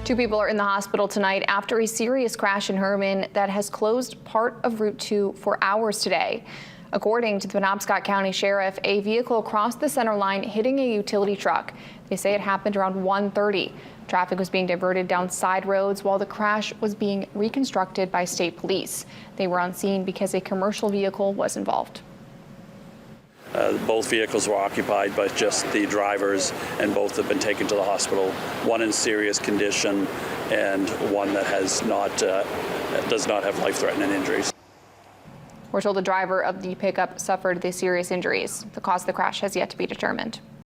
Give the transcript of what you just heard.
Two people are in the hospital tonight after a serious crash in Hermon that has closed part of Route 2 for hours today. According to the Penobscot County Sheriff, a vehicle crossed the center line hitting a utility truck. They say it happened around 1:30. Traffic was being diverted down side roads while the crash was being reconstructed by state police. They were on scene because a commercial vehicle was involved. Both vehicles were occupied by just the drivers, and both have been taken to the hospital. One in serious condition, and one that does not have life-threatening injuries. We're told the driver of the pickup suffered the serious injuries. The cause of the crash has yet to be determined.